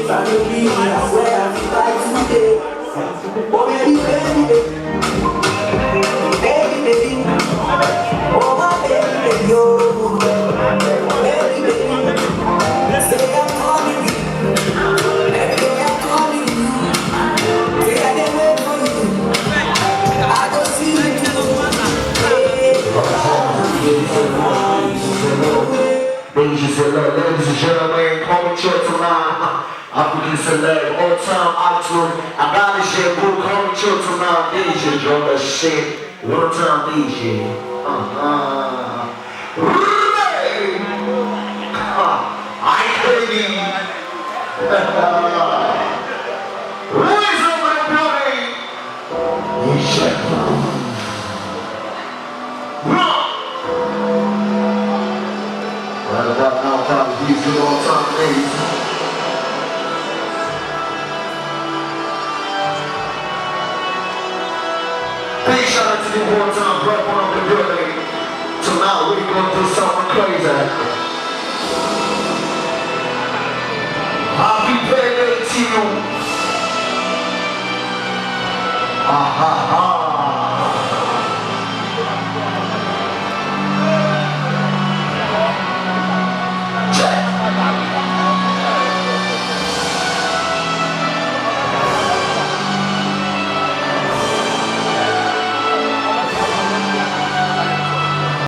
I know me, I swear I feel like today. Oh baby, baby, baby, baby. Oh my baby, yo, baby, baby. Say I'm calling you, every day I'm calling you. Say I can't wait for you. I go see you Ladies and gentlemen, culture tonight. African celeb, all time icon. I got this shit, bro. Culture tonight. DJ, drop that shit. One time DJ. I crazy. Raise up my building. DJ. Right about now, time these good all time days. Big shout out to the one-time breath one of the building. Tonight we're gonna do something crazy. Happy birthday to you. Ha ha ha.